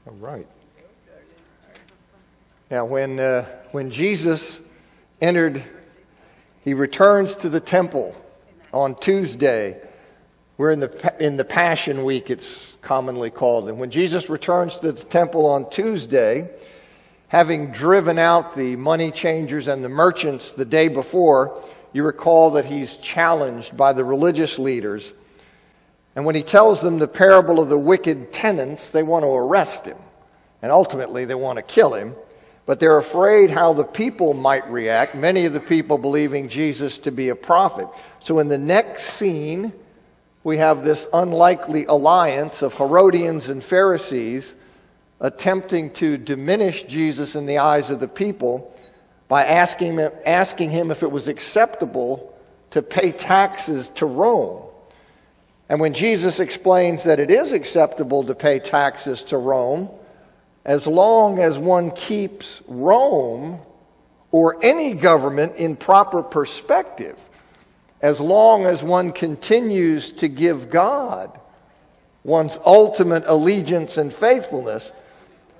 All right. Now, when Jesus entered, he returns to the temple on Tuesday. We're in the Passion Week, it's commonly called. And when Jesus returns to the temple on Tuesday, having driven out the money changers and the merchants the day before, you recall that he's challenged by the religious leaders. And when he tells them the parable of the wicked tenants, they want to arrest him. And ultimately, they want to kill him. But they're afraid how the people might react, many of the people believing Jesus to be a prophet. So in the next scene, we have this unlikely alliance of Herodians and Pharisees attempting to diminish Jesus in the eyes of the people by asking him if it was acceptable to pay taxes to Rome. And when Jesus explains that it is acceptable to pay taxes to Rome, as long as one keeps Rome or any government in proper perspective, as long as one continues to give God one's ultimate allegiance and faithfulness,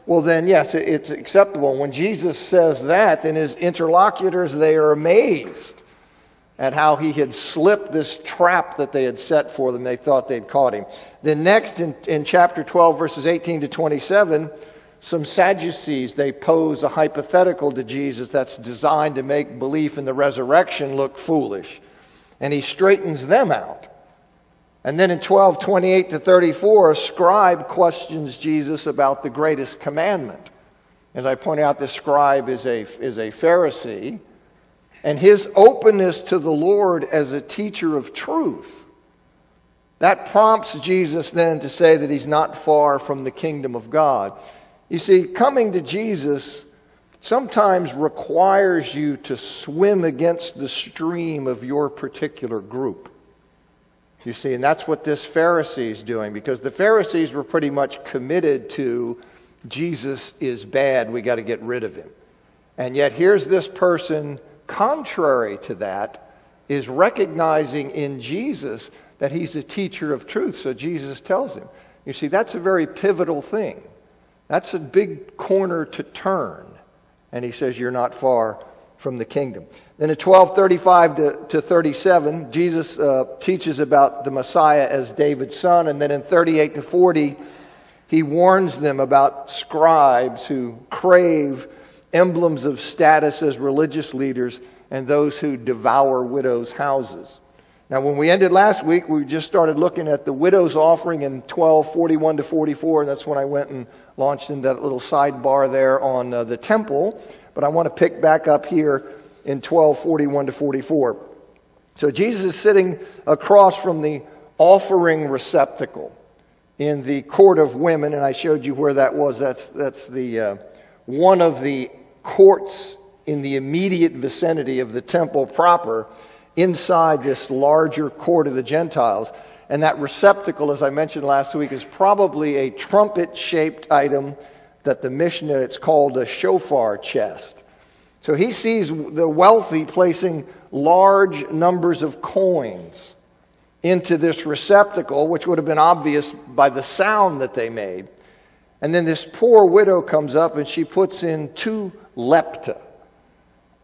well then, yes, it's acceptable. When Jesus says that, then his interlocutors, they are amazed at how he had slipped this trap that they had set for them. They thought they'd caught him. Then next, in chapter 12, verses 18 to 27, some Sadducees, they pose a hypothetical to Jesus that's designed to make belief in the resurrection look foolish. And he straightens them out. And then in 12:28 to 34, a scribe questions Jesus about the greatest commandment. As I point out, this scribe is a Pharisee. And his openness to the Lord as a teacher of truth, that prompts Jesus then to say that he's not far from the kingdom of God. You see, coming to Jesus sometimes requires you to swim against the stream of your particular group. You see, and that's what this Pharisee is doing, because the Pharisees were pretty much committed to Jesus is bad, we got to get rid of him. And yet here's this person, contrary to that, is recognizing in Jesus that he's a teacher of truth. So Jesus tells him. You see, that's a very pivotal thing. That's a big corner to turn. And he says, you're not far from the kingdom. Then at 12:35 to 37, Jesus teaches about the Messiah as David's son. And then in 38 to 40, he warns them about scribes who crave emblems of status as religious leaders and those who devour widows' houses. Now, when we ended last week, we just started looking at the widow's offering in 12:41 to 44. And that's when I went and launched into that little sidebar there on the temple. But I want to pick back up here in 12:41 to 44. So Jesus is sitting across from the offering receptacle in the court of women, and I showed you where that was. That's the one of the courts in the immediate vicinity of the temple proper, inside this larger court of the Gentiles. And that receptacle, as I mentioned last week, is probably a trumpet-shaped item that the Mishnah, it's called a shofar chest. So he sees the wealthy placing large numbers of coins into this receptacle, which would have been obvious by the sound that they made. And then this poor widow comes up and she puts in 2 lepta.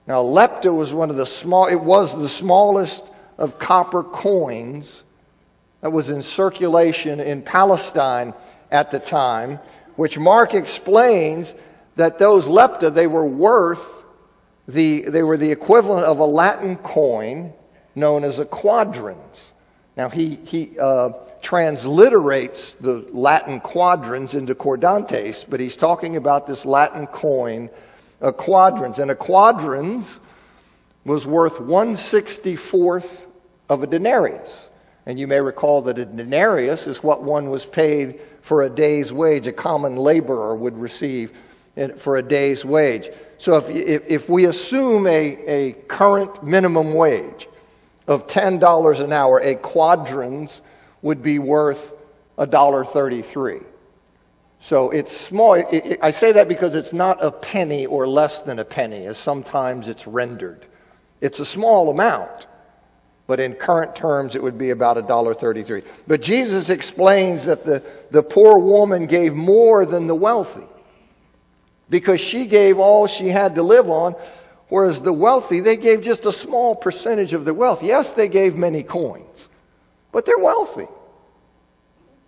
Now, lepta was it was the smallest of copper coins that was in circulation in Palestine at the time, which Mark explains that those lepta, they were the equivalent of a Latin coin known as a quadrans. Now, he transliterates the Latin quadrans into quadrantes, but he's talking about this Latin coin, a quadrans. And a quadrans was worth 1/64th of a denarius. And you may recall that a denarius is what one was paid for a day's wage, a common laborer would receive for a day's wage. So if we assume a current minimum wage of $10 an hour, a quadrans would be worth $1.33. So it's small. I say that because it's not a penny or less than a penny, as sometimes it's rendered. It's a small amount. But in current terms, it would be about $1.33. But Jesus explains that the poor woman gave more than the wealthy, because she gave all she had to live on, whereas the wealthy, they gave just a small percentage of their wealth. Yes, they gave many coins, but they're wealthy.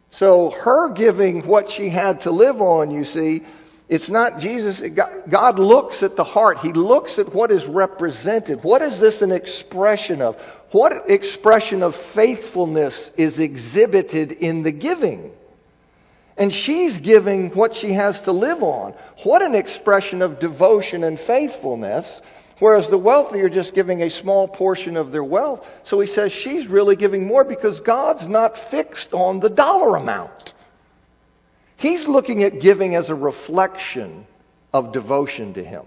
So her giving what she had to live on, you see, it's not Jesus. God looks at the heart. He looks at what is represented. What is this an expression of? What expression of faithfulness is exhibited in the giving? And she's giving what she has to live on. What an expression of devotion and faithfulness. Whereas the wealthy are just giving a small portion of their wealth. So he says she's really giving more because God's not fixed on the dollar amount. He's looking at giving as a reflection of devotion to Him.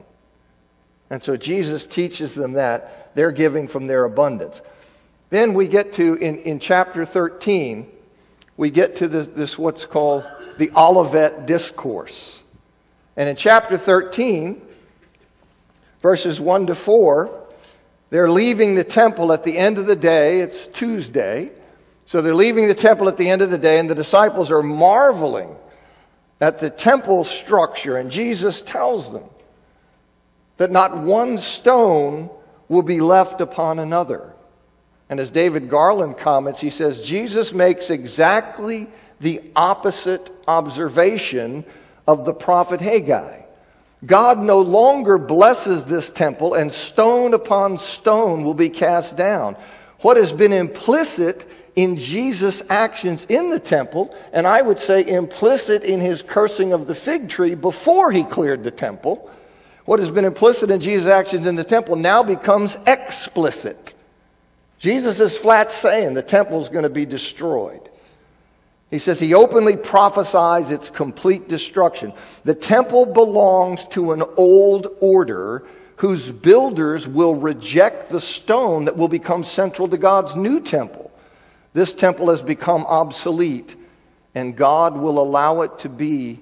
And so Jesus teaches them that. They're giving from their abundance. Then we get to, in chapter 13, we get to this what's called the Olivet Discourse. And in chapter 13, verses 1 to 4, they're leaving the temple at the end of the day. It's Tuesday. So they're leaving the temple at the end of the day, and the disciples are marveling at the temple structure. And Jesus tells them that not one stone will be left upon another. And as David Garland comments, he says, Jesus makes exactly the opposite observation of the prophet Haggai. God no longer blesses this temple, and stone upon stone will be cast down. What has been implicit in Jesus' actions in the temple, and I would say implicit in His cursing of the fig tree before He cleared the temple, what has been implicit in Jesus' actions in the temple now becomes explicit. Jesus is flat saying the temple is going to be destroyed. He says He openly prophesies its complete destruction. The temple belongs to an old order whose builders will reject the stone that will become central to God's new temple. This temple has become obsolete, and God will allow it to be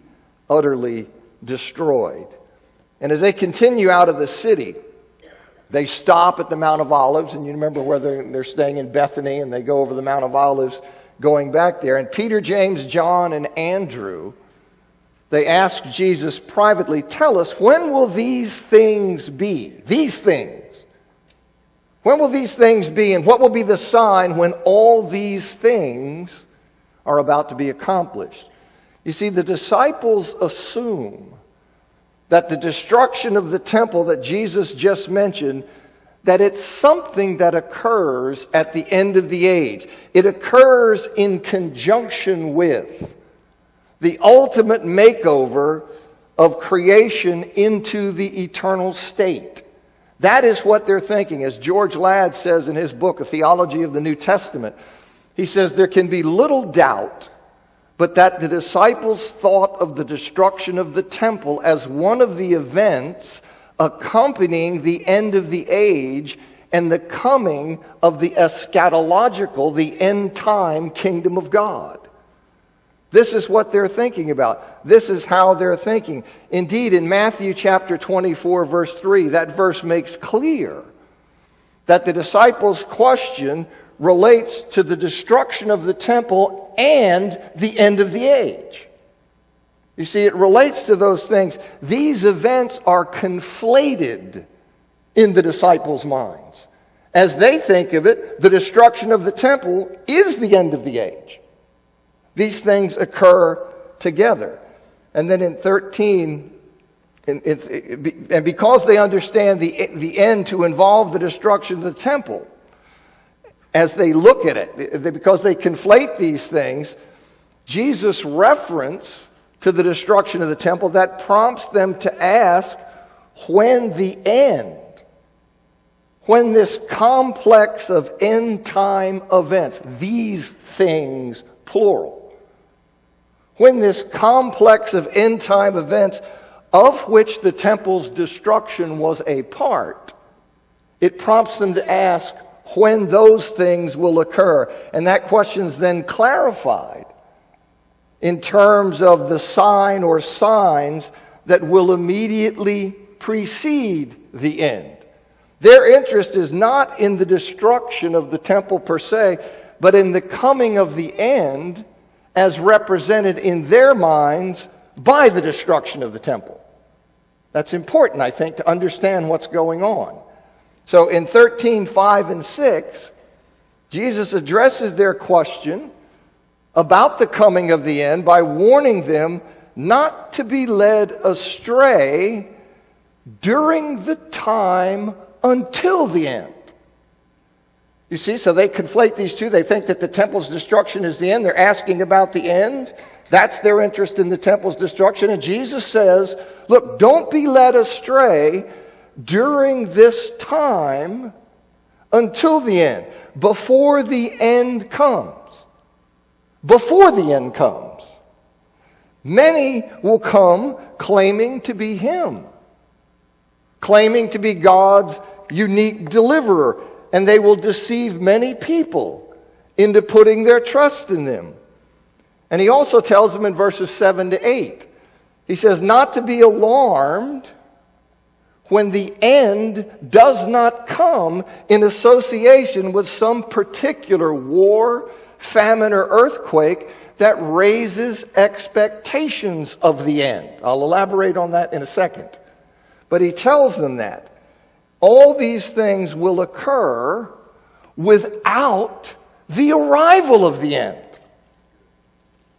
utterly destroyed. And as they continue out of the city, they stop at the Mount of Olives, and you remember where they're staying in Bethany, and they go over the Mount of Olives going back there. And Peter, James, John, and Andrew, they ask Jesus privately, tell us, when will these things be? These things. When will these things be, and what will be the sign when all these things are about to be accomplished? You see, the disciples assume that the destruction of the temple that Jesus just mentioned, that it's something that occurs at the end of the age. It occurs in conjunction with the ultimate makeover of creation into the eternal state. That is what they're thinking. As George Ladd says in his book, A Theology of the New Testament, he says there can be little doubt but that the disciples thought of the destruction of the temple as one of the events accompanying the end of the age and the coming of the eschatological, the end-time kingdom of God. This is what they're thinking about. This is how they're thinking. Indeed, in Matthew chapter 24, verse 3, that verse makes clear that the disciples' question relates to the destruction of the temple and the end of the age. You see, it relates to those things. These events are conflated in the disciples' minds. As they think of it, the destruction of the temple is the end of the age. These things occur together. And then in 13, and because they understand the end to involve the destruction of the temple, as they look at it, because they conflate these things, Jesus' reference to the destruction of the temple, that prompts them to ask when the end, when this complex of end-time events, these things, plural, when this complex of end-time events of which the temple's destruction was a part, it prompts them to ask when those things will occur. And that question's then clarified in terms of the sign or signs that will immediately precede the end. Their interest is not in the destruction of the temple per se, but in the coming of the end as represented in their minds by the destruction of the temple. That's important, I think, to understand what's going on. So in 13:5 and 6, Jesus addresses their question about the coming of the end by warning them not to be led astray during the time until the end. You see, so they conflate these two. They think that the temple's destruction is the end. They're asking about the end. That's their interest in the temple's destruction. And Jesus says, look, don't be led astray during this time until the end, before the end comes. Before the end comes. Many will come claiming to be Him, claiming to be God's unique deliverer, and they will deceive many people into putting their trust in them. And He also tells them in verses 7 to 8, He says not to be alarmed when the end does not come in association with some particular war, famine, or earthquake that raises expectations of the end. I'll elaborate on that in a second. But He tells them that all these things will occur without the arrival of the end.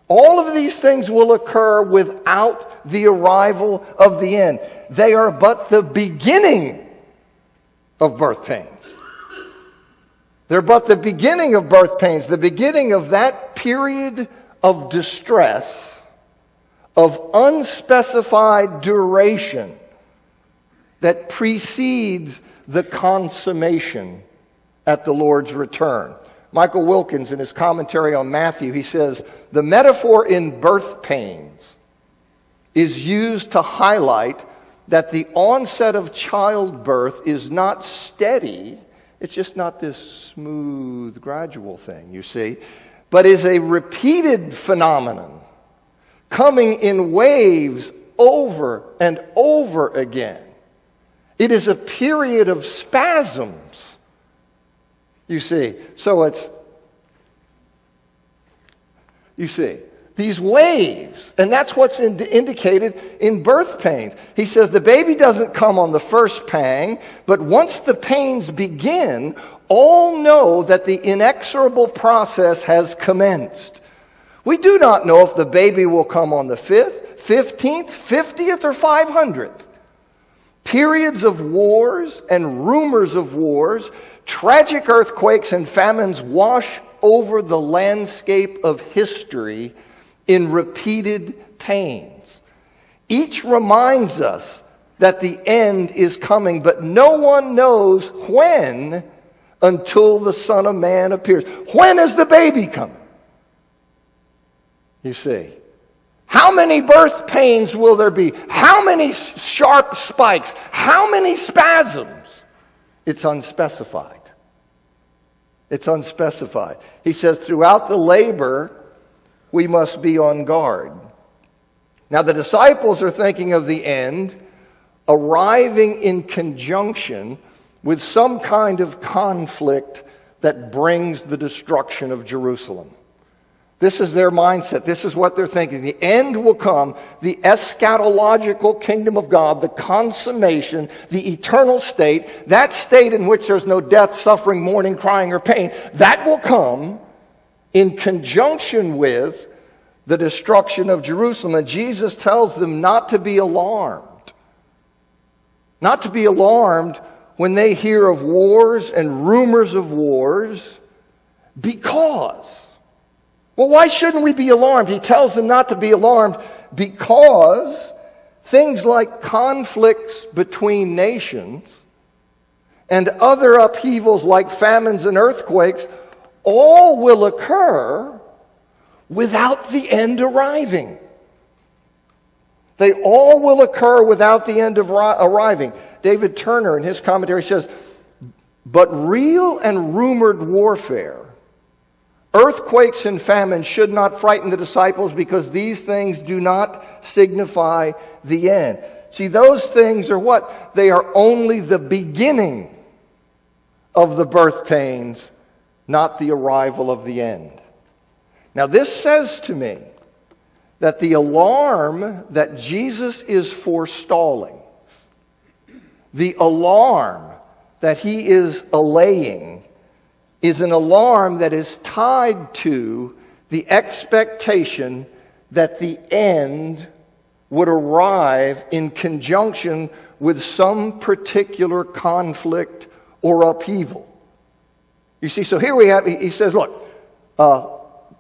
All of these things will occur without the arrival of the end. They are but the beginning of birth pains. They're but the beginning of birth pains, the beginning of that period of distress, of unspecified duration that precedes the consummation at the Lord's return. Michael Wilkins, in his commentary on Matthew, he says, the metaphor in birth pains is used to highlight that the onset of childbirth is not steady. It's just not this smooth, gradual thing, you see, but is a repeated phenomenon coming in waves over and over again. It is a period of spasms, you see. So it's, you see, these waves, and that's what's indicated in birth pains. He says the baby doesn't come on the first pang, but once the pains begin, all know that the inexorable process has commenced. We do not know if the baby will come on the 5th, 15th, 50th, or 500th. Periods of wars and rumors of wars, tragic earthquakes and famines wash over the landscape of history in repeated pains. Each reminds us that the end is coming, but no one knows when until the Son of Man appears. When is the baby coming? You see. How many birth pains will there be? How many sharp spikes? How many spasms? It's unspecified. It's unspecified. He says throughout the labor, we must be on guard. Now the disciples are thinking of the end arriving in conjunction with some kind of conflict that brings the destruction of Jerusalem. This is their mindset. This is what they're thinking. The end will come, the eschatological kingdom of God, the consummation, the eternal state, that state in which there's no death, suffering, mourning, crying, or pain, that will come in conjunction with the destruction of Jerusalem. And Jesus tells them not to be alarmed. Not to be alarmed when they hear of wars and rumors of wars, because... Well, why shouldn't we be alarmed? He tells them not to be alarmed because things like conflicts between nations and other upheavals like famines and earthquakes all will occur without the end arriving. They all will occur without the end arriving. David Turner in his commentary says, but real and rumored warfare, earthquakes and famine should not frighten the disciples because these things do not signify the end. See, those things are what? They are only the beginning of the birth pains, not the arrival of the end. Now this says to me that the alarm that Jesus is forestalling, the alarm that he is allaying, is an alarm that is tied to the expectation that the end would arrive in conjunction with some particular conflict or upheaval. You see, so here we have, he says, look,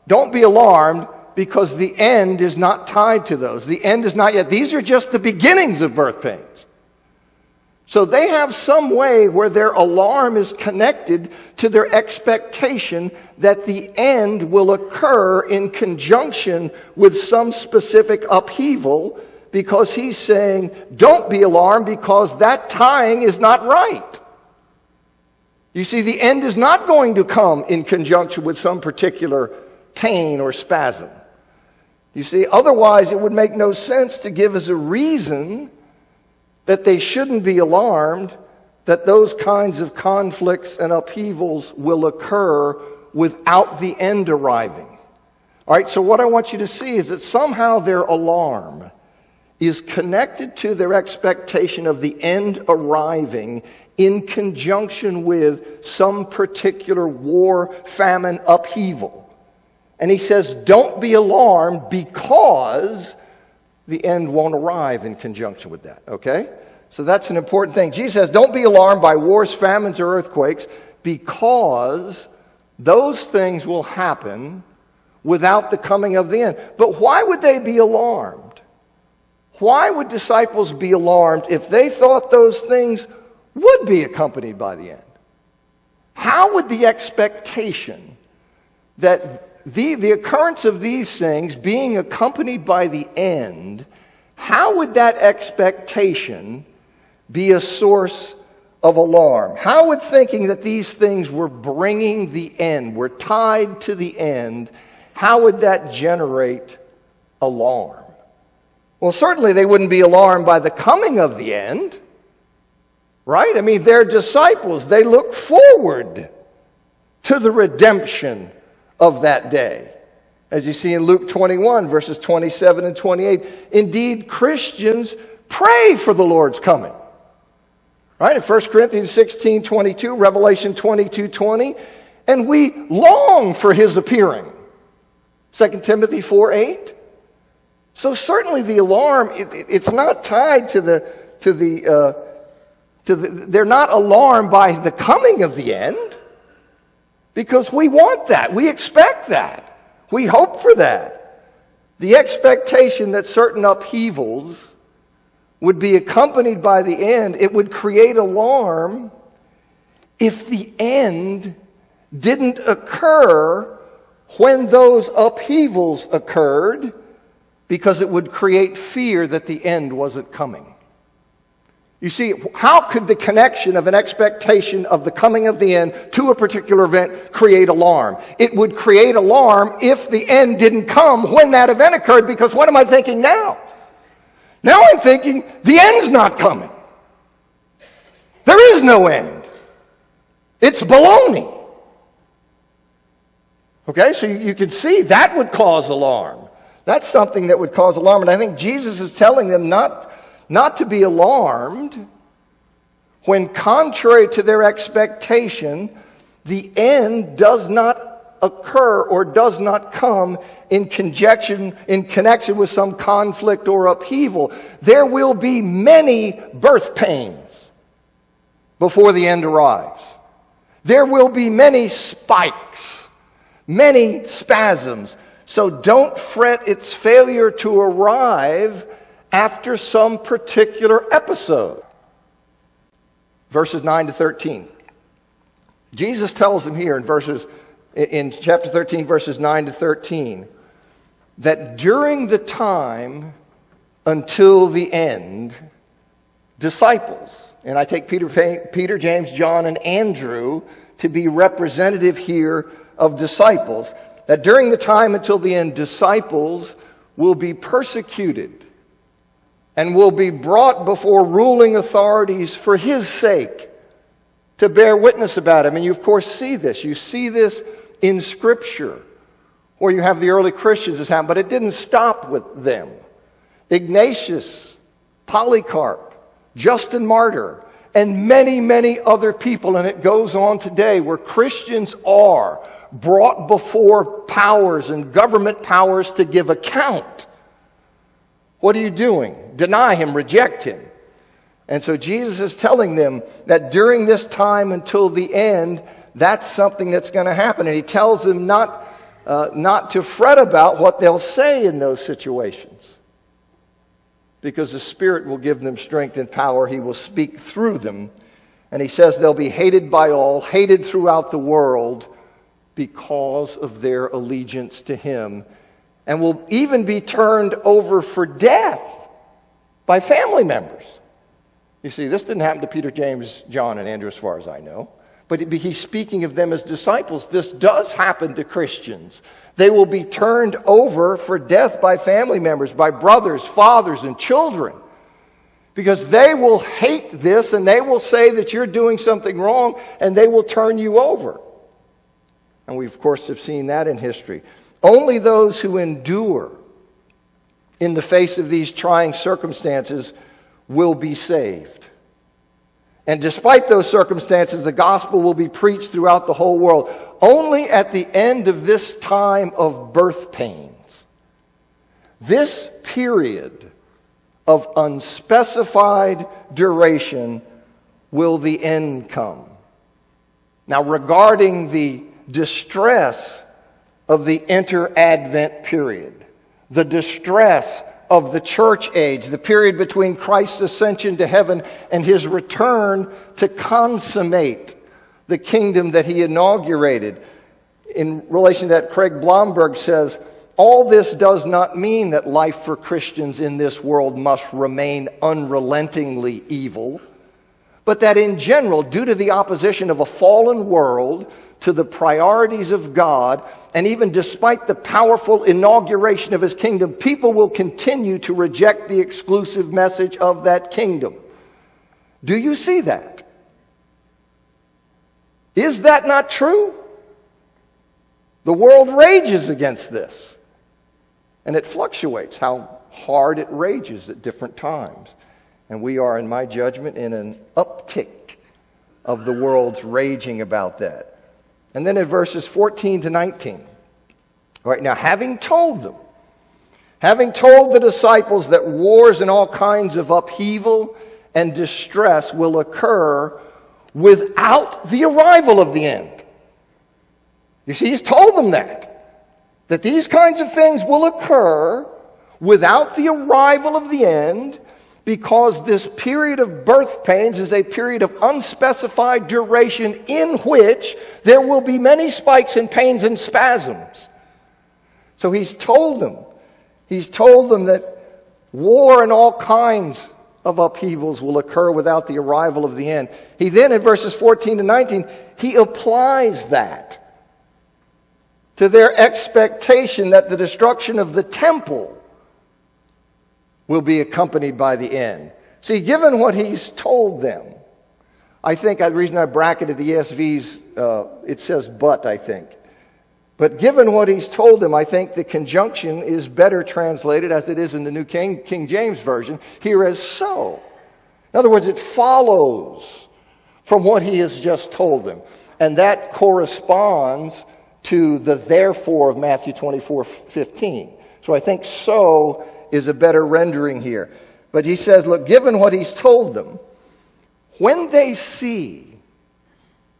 don't be alarmed because the end is not tied to those. The end is not yet. These are just the beginnings of birth pains. So they have some way where their alarm is connected to their expectation that the end will occur in conjunction with some specific upheaval, because he's saying, don't be alarmed because that tying is not right. You see, the end is not going to come in conjunction with some particular pain or spasm. You see, otherwise it would make no sense to give as a reason that they shouldn't be alarmed that those kinds of conflicts and upheavals will occur without the end arriving. All right, so what I want you to see is that somehow their alarm is connected to their expectation of the end arriving in conjunction with some particular war, famine, upheaval. And he says, don't be alarmed because the end won't arrive in conjunction with that, okay? So that's an important thing. Jesus says, don't be alarmed by wars, famines, or earthquakes, because those things will happen without the coming of the end. But why would they be alarmed? Why would disciples be alarmed if they thought those things would be accompanied by the end? How would the expectation that the occurrence of these things being accompanied by the end, how would that expectation be a source of alarm? How would thinking that these things were bringing the end, were tied to the end, how would that generate alarm? Well, certainly they wouldn't be alarmed by the coming of the end, right? I mean, they're disciples. They look forward to the redemption of that day. As you see in Luke 21, verses 27 and 28. Indeed, Christians pray for the Lord's coming. Right? In 1 Corinthians 16, 22, Revelation 22, 20. And we long for his appearing. 2 Timothy 4, 8. So certainly the alarm, it's not tied they're not alarmed by the coming of the end, because we want that. We expect that. We hope for that. The expectation that certain upheavals would be accompanied by the end, it would create alarm if the end didn't occur when those upheavals occurred, because it would create fear that the end wasn't coming. You see, how could the connection of an expectation of the coming of the end to a particular event create alarm? It would create alarm if the end didn't come when that event occurred, because what am I thinking now? Now I'm thinking the end's not coming. There is no end. It's baloney. Okay, so you can see that would cause alarm. That's something that would cause alarm. And I think Jesus is telling them not to be alarmed when, contrary to their expectation, the end does not occur or does not come in connection with some conflict or upheaval. There will be many birth pains before the end arrives. There will be many spikes, many spasms. So don't fret its failure to arrive after some particular episode. Verses 9 to 13. Jesus tells them here in chapter 13, verses 9 to 13, that during the time until the end, disciples, and I take Peter, James, John, and Andrew to be representative here of disciples, that during the time until the end, disciples will be persecuted and will be brought before ruling authorities for his sake to bear witness about him. And you, of course, see this. You see this in Scripture, where you have the early Christians as happened, but it didn't stop with them. Ignatius, Polycarp, Justin Martyr, and many, many other people, and it goes on today, where Christians are brought before powers and government powers to give account. What are you doing? Deny him, reject him. And so Jesus is telling them that during this time until the end, that's something that's going to happen. And he tells them not to fret about what they'll say in those situations, because the Spirit will give them strength and power. He will speak through them. And he says they'll be hated by all, hated throughout the world because of their allegiance to him, and will even be turned over for death by family members. You see, this didn't happen to Peter, James, John, and Andrew as far as I know. But he's speaking of them as disciples. This does happen to Christians. They will be turned over for death by family members, by brothers, fathers, and children. Because they will hate this, and they will say that you're doing something wrong, and they will turn you over. And we, of course, have seen that in history. Only those who endure in the face of these trying circumstances will be saved. And despite those circumstances, the gospel will be preached throughout the whole world. Only at the end of this time of birth pains, this period of unspecified duration, will the end come. Now, regarding the distress of the inter-Advent period, the distress of the church age, the period between Christ's ascension to heaven and his return to consummate the kingdom that he inaugurated. In relation to that, Craig Blomberg says, all this does not mean that life for Christians in this world must remain unrelentingly evil, but that in general, due to the opposition of a fallen world to the priorities of God, and even despite the powerful inauguration of his kingdom, people will continue to reject the exclusive message of that kingdom. Do you see that? Is that not true? The world rages against this. And it fluctuates how hard it rages at different times. And we are, in my judgment, in an uptick of the world's raging about that. And then in verses 14 to 19. All right, now, having told the disciples that wars and all kinds of upheaval and distress will occur without the arrival of the end. You see, he's told them that these kinds of things will occur without the arrival of the end, because this period of birth pains is a period of unspecified duration in which there will be many spikes and pains and spasms. So he's told them that war and all kinds of upheavals will occur without the arrival of the end. He then, in verses 14 to 19, he applies that to their expectation that the destruction of the temple will be accompanied by the end. See, given what he's told them, I think the reason I bracketed the ESV's, it says but, I think. But given what he's told them, I think the conjunction is better translated, as it is in the New King James Version, here as so. In other words, it follows from what he has just told them. And that corresponds to the therefore of Matthew 24:15. So I think so is a better rendering here. But he says, look, given what he's told them, when they see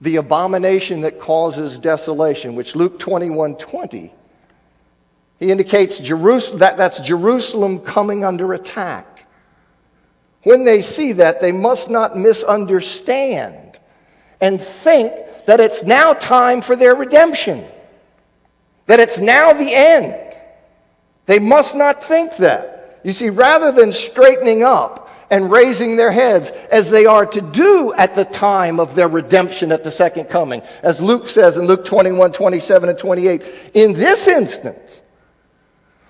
the abomination that causes desolation, which Luke 21:20, he indicates that's Jerusalem coming under attack. When they see that, they must not misunderstand and think that it's now time for their redemption, that it's now the end. They must not think that. You see, rather than straightening up and raising their heads as they are to do at the time of their redemption at the second coming, as Luke says in Luke 21:27 and 28, in this instance,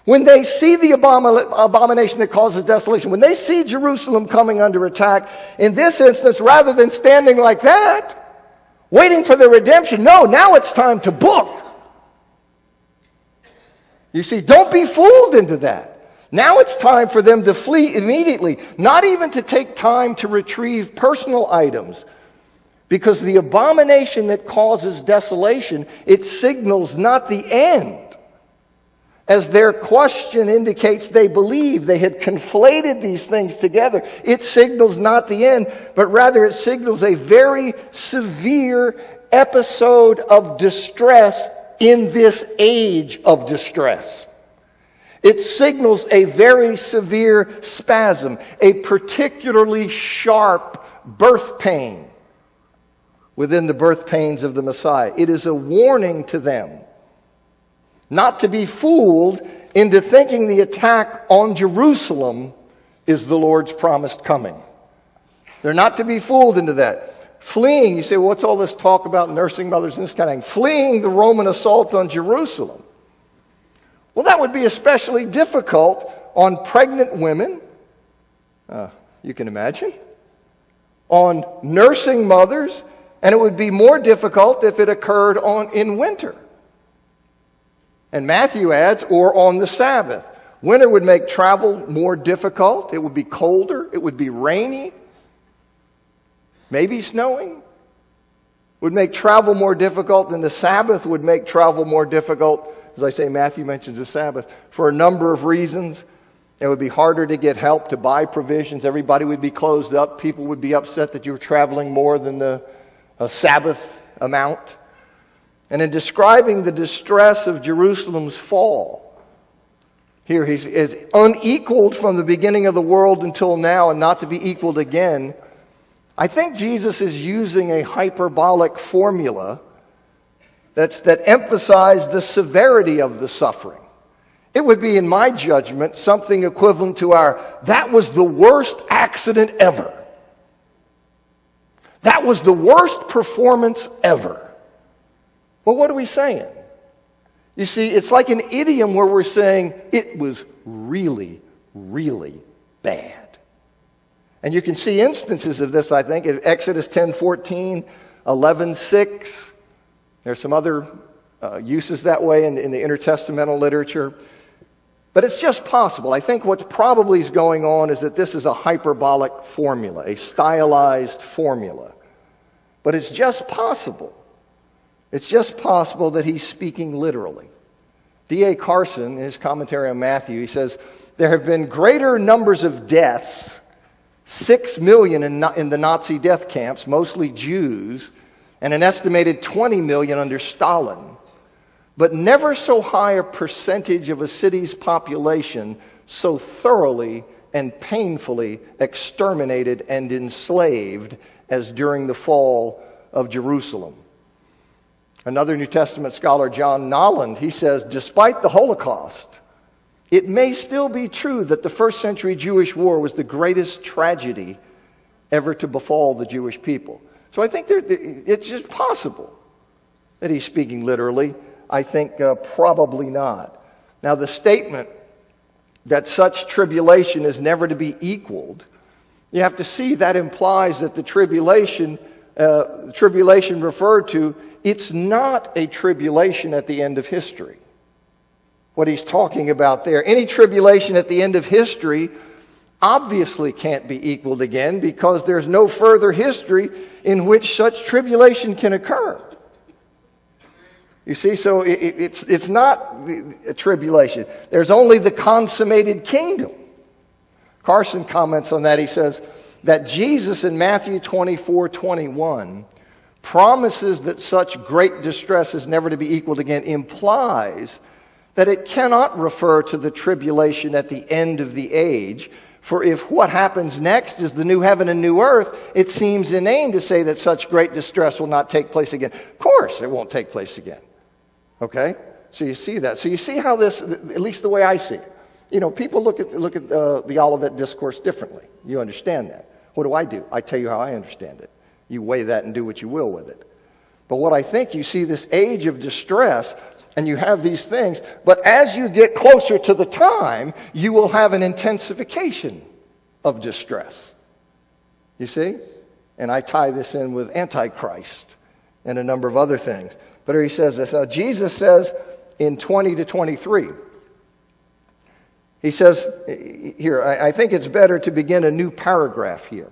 when they see the abomination that causes desolation, when they see Jerusalem coming under attack, in this instance, rather than standing like that, waiting for the redemption. No, now it's time to book. You see, don't be fooled into that. Now it's time for them to flee immediately, not even to take time to retrieve personal items. Because the abomination that causes desolation, it signals not the end. As their question indicates, they believe they had conflated these things together. It signals not the end, but rather it signals a very severe episode of distress in this age of distress. It signals a very severe spasm, a particularly sharp birth pain within the birth pains of the Messiah. It is a warning to them not to be fooled into thinking the attack on Jerusalem is the Lord's promised coming. They're not to be fooled into that. Fleeing, you say, well, what's all this talk about nursing mothers and this kind of thing? Fleeing the Roman assault on Jerusalem. Well, that would be especially difficult on pregnant women. You can imagine. On nursing mothers. And it would be more difficult if it occurred in winter. And Matthew adds, or on the Sabbath. Winter would make travel more difficult. It would be colder. It would be rainy. Maybe snowing. Would make travel more difficult than the Sabbath would make travel more difficult. As I say, Matthew mentions the Sabbath for a number of reasons. It would be harder to get help, to buy provisions. Everybody would be closed up. People would be upset that you were traveling more than the Sabbath amount. And in describing the distress of Jerusalem's fall, here he is unequaled from the beginning of the world until now and not to be equaled again. I think Jesus is using a hyperbolic formula that emphasized the severity of the suffering. It would be, in my judgment, something equivalent to that was the worst accident ever. That was the worst performance ever. Well, what are we saying? You see, it's like an idiom where we're saying it was really, really bad. And you can see instances of this, I think, in Exodus 10:14, 11:6. There's some other uses that way in the intertestamental literature. But it's just possible. I think what probably is going on is that this is a hyperbolic formula, a stylized formula. But it's just possible. It's just possible that he's speaking literally. D.A. Carson, in his commentary on Matthew, he says, there have been greater numbers of deaths, 6 million in the Nazi death camps, mostly Jews, and an estimated 20 million under Stalin. But never so high a percentage of a city's population so thoroughly and painfully exterminated and enslaved as during the fall of Jerusalem. Another New Testament scholar, John Nolland, he says, despite the Holocaust, it may still be true that the first century Jewish war was the greatest tragedy ever to befall the Jewish people. So I think it's just possible that he's speaking literally. I think probably not. Now, the statement that such tribulation is never to be equaled, you have to see that implies that the tribulation referred to, it's not a tribulation at the end of history. What he's talking about there, any tribulation at the end of history obviously can't be equaled again because there's no further history in which such tribulation can occur. You see, so it's not a tribulation. There's only the consummated kingdom. Carson comments on that. He says that Jesus in Matthew 24:21 promises that such great distress is never to be equaled again, implies that it cannot refer to the tribulation at the end of the age. For if what happens next is the new heaven and new earth, it seems inane to say that such great distress will not take place again. Of course it won't take place again. Okay? So you see that. So you see how this, at least the way I see it. You know, people look at the Olivet Discourse differently. You understand that. What do? I tell you how I understand it. You weigh that and do what you will with it. But what I think, you see this age of distress, and you have these things, but as you get closer to the time, you will have an intensification of distress. You see? And I tie this in with Antichrist and a number of other things. But here he says this. Jesus says in 20 to 23, he says here, I think it's better to begin a new paragraph here.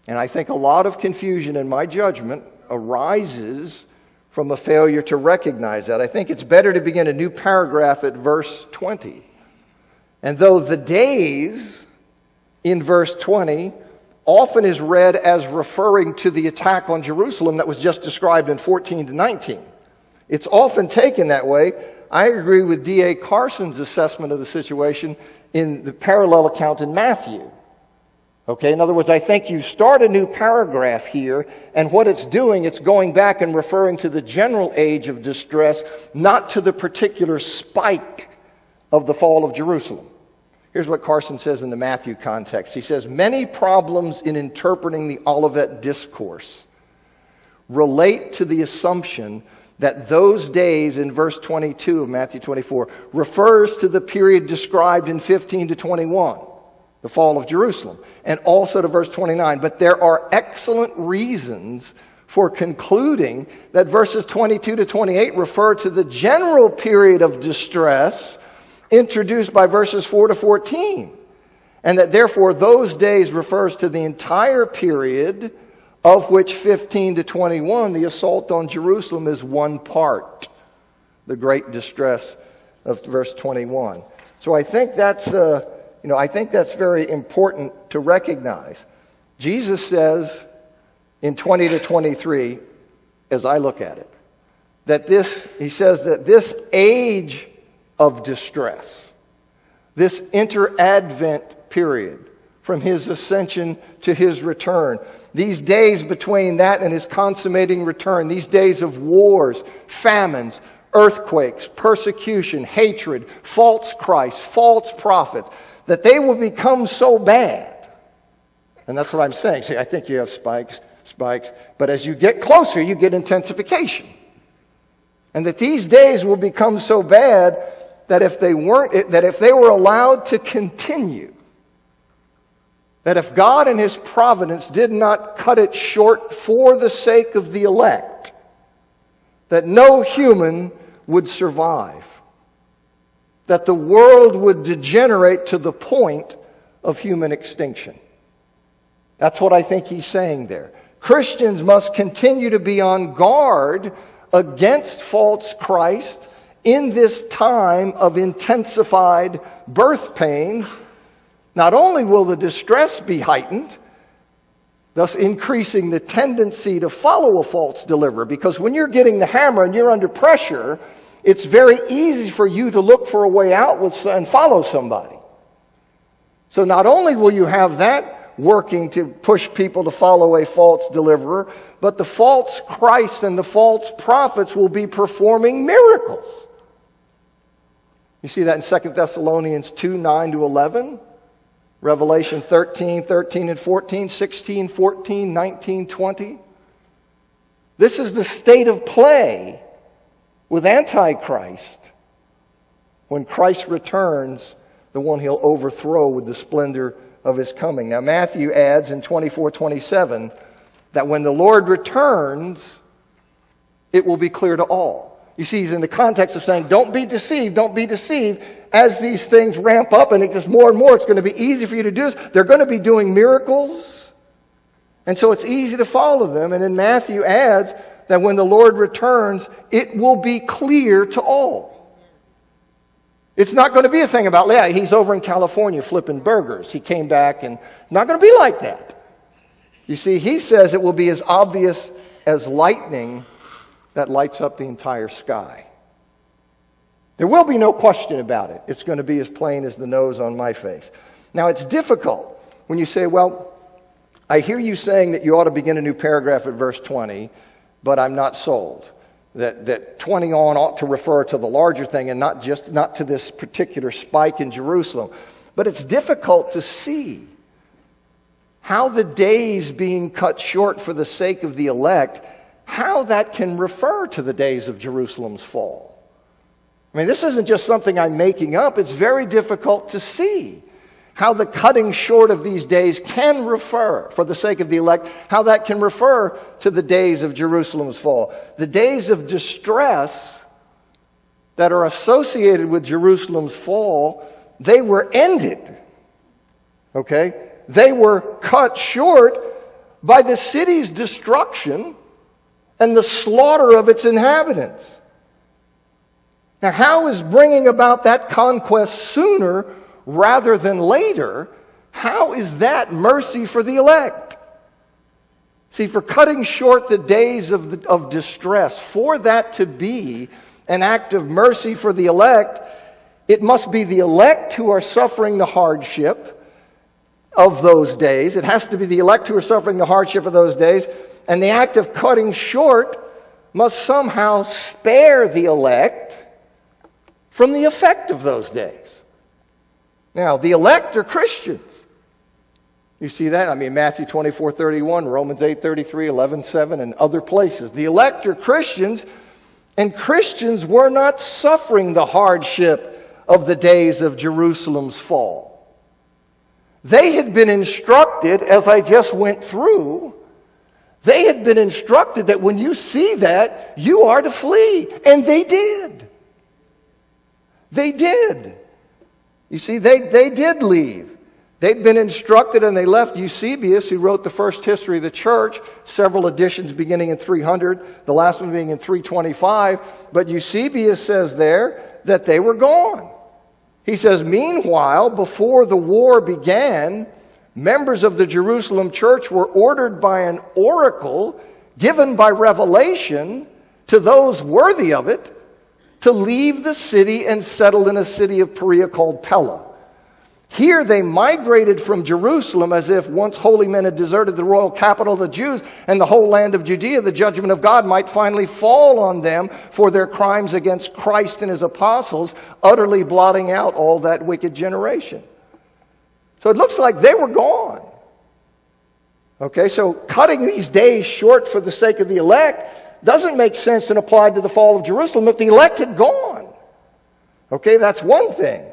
And I think a lot of confusion in my judgment arises from a failure to recognize that. I think it's better to begin a new paragraph at verse 20. And though the days in verse 20 often is read as referring to the attack on Jerusalem that was just described in 14 to 19. It's often taken that way. I agree with D.A. Carson's assessment of the situation in the parallel account in Matthew. Okay, in other words, I think you start a new paragraph here, and what it's doing, it's going back and referring to the general age of distress, not to the particular spike of the fall of Jerusalem. Here's what Carson says in the Matthew context. He says, many problems in interpreting the Olivet Discourse relate to the assumption that those days in verse 22 of Matthew 24 refers to the period described in 15 to 21, the fall of Jerusalem, and also to verse 29. But there are excellent reasons for concluding that verses 22 to 28 refer to the general period of distress introduced by verses 4 to 14, and that therefore those days refers to the entire period of which 15 to 21, the assault on Jerusalem, is one part, the great distress of verse 21. So I think that's very important to recognize. Jesus says in 20 to 23, as I look at it, he says that this age of distress, this inter-advent period from his ascension to his return, these days between that and his consummating return, these days of wars, famines, earthquakes, persecution, hatred, false Christ, false prophets, that they will become so bad. And that's what I'm saying. See, I think you have spikes, but as you get closer, you get intensification. And that these days will become so bad that if they were allowed to continue, that if God in His providence did not cut it short for the sake of the elect, that no human would survive, that the world would degenerate to the point of human extinction. That's what I think he's saying there. Christians must continue to be on guard against false Christ in this time of intensified birth pains. Not only will the distress be heightened, thus increasing the tendency to follow a false deliverer, because when you're getting the hammer and you're under pressure, it's very easy for you to look for a way out and follow somebody. So not only will you have that working to push people to follow a false deliverer, but the false Christ and the false prophets will be performing miracles. You see that in 2 Thessalonians 2, 9 to 11, Revelation 13, 13 and 14, 16, 14, 19, 20. This is the state of play with Antichrist. When Christ returns, the one He'll overthrow with the splendor of His coming. Now Matthew adds in 24:27 that when the Lord returns, it will be clear to all. You see, he's in the context of saying, don't be deceived, don't be deceived. As these things ramp up and it gets more and more, it's going to be easy for you to do this. They're going to be doing miracles. And so it's easy to follow them. And then Matthew adds that when the Lord returns, it will be clear to all. It's not going to be a thing about, yeah, he's over in California flipping burgers. He came back, and not going to be like that. You see, he says it will be as obvious as lightning that lights up the entire sky. There will be no question about it. It's going to be as plain as the nose on my face. Now, it's difficult when you say, well, I hear you saying that you ought to begin a new paragraph at verse 20, but I'm not sold. That 20 on ought to refer to the larger thing and not to this particular spike in Jerusalem. But it's difficult to see how the days being cut short for the sake of the elect, how that can refer to the days of Jerusalem's fall. I mean, this isn't just something I'm making up. It's very difficult to see how the cutting short of these days can refer, for the sake of the elect, how that can refer to the days of Jerusalem's fall. The days of distress that are associated with Jerusalem's fall, they were ended. Okay? They were cut short by the city's destruction and the slaughter of its inhabitants. Now, how is bringing about that conquest sooner rather than later, how is that mercy for the elect? See, for cutting short the days of distress, for that to be an act of mercy for the elect, it must be the elect who are suffering the hardship of those days. It has to be the elect who are suffering the hardship of those days. And the act of cutting short must somehow spare the elect from the effect of those days. Now, the elect are Christians. You see that? I mean, Matthew 24:31, Romans 8:33, 11:7, and other places. The elect are Christians, and Christians were not suffering the hardship of the days of Jerusalem's fall. They had been instructed, as I just went through, they had been instructed that when you see that, you are to flee. And they did. They did. You see, they did leave. They'd been instructed and they left. Eusebius, who wrote the first history of the church, several editions beginning in 300, the last one being in 325. But Eusebius says there that they were gone. He says, meanwhile, before the war began, members of the Jerusalem church were ordered by an oracle given by revelation to those worthy of it to leave the city and settle in a city of Perea called Pella. Here they migrated from Jerusalem as if once holy men had deserted the royal capital of the Jews and the whole land of Judea. The judgment of God might finally fall on them for their crimes against Christ and his apostles, utterly blotting out all that wicked generation. So it looks like they were gone. Okay, so cutting these days short for the sake of the elect doesn't make sense and apply to the fall of Jerusalem if the elect had gone. Okay, that's one thing.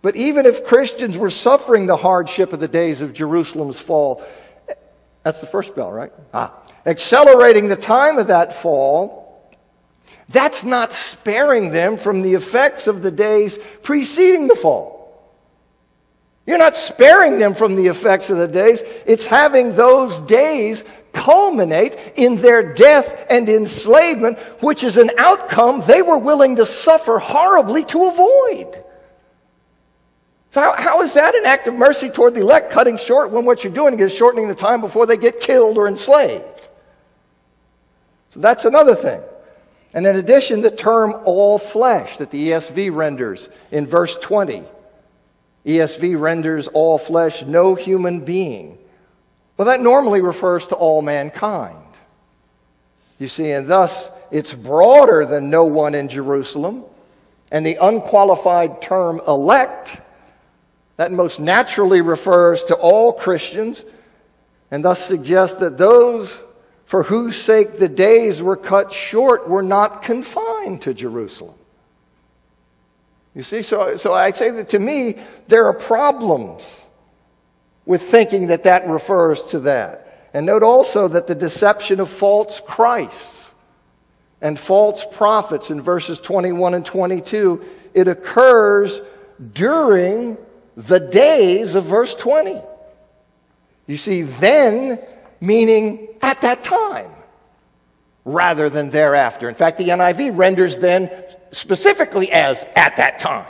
But even if Christians were suffering the hardship of the days of Jerusalem's fall, that's the first bell, right? Accelerating the time of that fall, that's not sparing them from the effects of the days preceding the fall. You're not sparing them from the effects of the days. It's having those days culminate in their death and enslavement, which is an outcome they were willing to suffer horribly to avoid. So how is that an act of mercy toward the elect, cutting short when what you're doing is shortening the time before they get killed or enslaved? So that's another thing. And in addition, the term all flesh that the ESV renders in verse 20. ESV renders all flesh, no human being. Well, that normally refers to all mankind. You see, and thus it's broader than no one in Jerusalem. And the unqualified term elect, that most naturally refers to all Christians, and thus suggests that those for whose sake the days were cut short were not confined to Jerusalem. You see, so I say that to me, there are problems with thinking that that refers to that. And note also that the deception of false Christs and false prophets in verses 21 and 22, it occurs during the days of verse 20. You see, then meaning at that time, rather than thereafter. In fact, the NIV renders then specifically as at that time.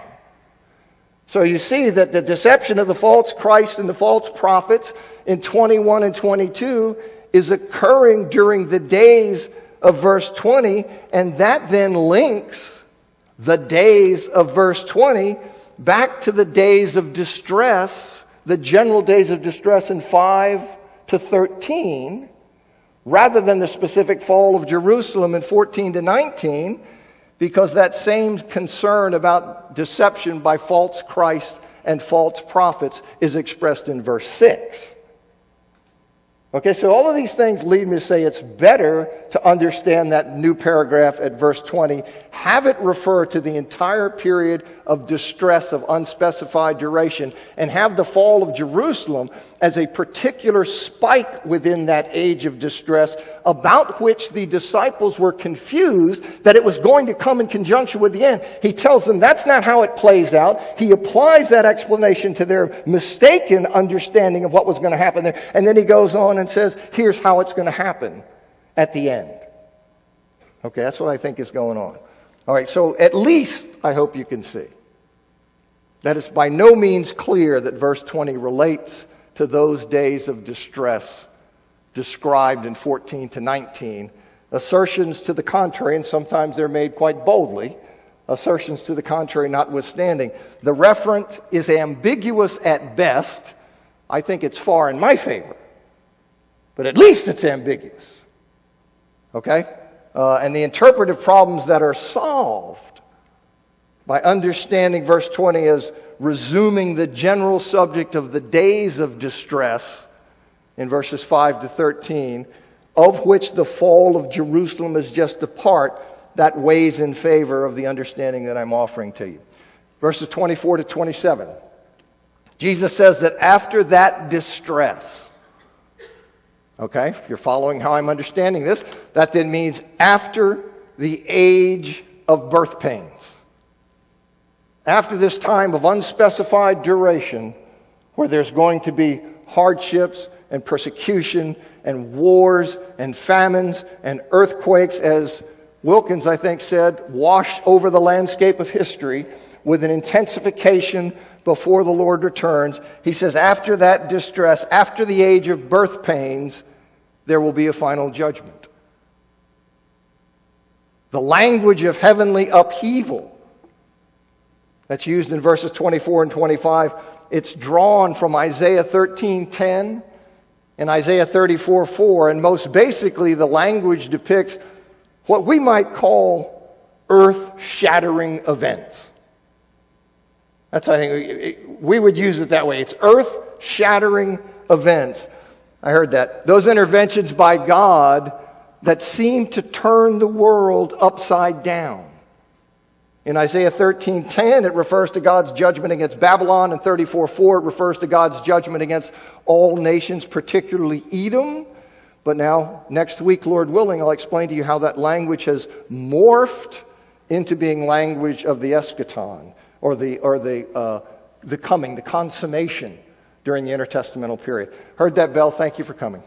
So you see that the deception of the false Christ and the false prophets in 21 and 22 is occurring during the days of verse 20, and that then links the days of verse 20 back to the days of distress, the general days of distress in 5 to 13, rather than the specific fall of Jerusalem in 14 to 19, because that same concern about deception by false Christ and false prophets is expressed in verse 6. Okay, so all of these things lead me to say it's better to understand that new paragraph at verse 20, have it refer to the entire period of distress of unspecified duration, and have the fall of Jerusalem as a particular spike within that age of distress about which the disciples were confused that it was going to come in conjunction with the end. He tells them that's not how it plays out. He applies that explanation to their mistaken understanding of what was going to happen there. And then he goes on and says, here's how it's going to happen at the end. Okay, that's what I think is going on. All right, so at least I hope you can see that it's by no means clear that verse 20 relates to those days of distress described in 14 to 19. Assertions to the contrary, and sometimes they're made quite boldly, assertions to the contrary notwithstanding. The referent is ambiguous at best. I think it's far in my favor, but at least it's ambiguous. Okay? And the interpretive problems that are solved by understanding verse 20 as resuming the general subject of the days of distress in verses 5 to 13, of which the fall of Jerusalem is just a part, that weighs in favor of the understanding that I'm offering to you. Verses 24 to 27. Jesus says that after that distress, okay, if you're following how I'm understanding this, that then means after the age of birth pains. After this time of unspecified duration, where there's going to be hardships and persecution and wars and famines and earthquakes, as Wilkins, I think, said, wash over the landscape of history with an intensification before the Lord returns. He says after that distress, after the age of birth pains, there will be a final judgment. The language of heavenly upheaval that's used in verses 24 and 25, it's drawn from Isaiah 13:10 and Isaiah 34:4, and most basically the language depicts what we might call earth-shattering events. That's, I think, we would use it that way. It's earth-shattering events. I heard that. Those interventions by God that seem to turn the world upside down. In Isaiah 13:10, it refers to God's judgment against Babylon. In 34:4, it refers to God's judgment against all nations, particularly Edom. But now, next week, Lord willing, I'll explain to you how that language has morphed into being language of the eschaton, or the coming, the consummation during the intertestamental period. Heard that bell? Thank you for coming.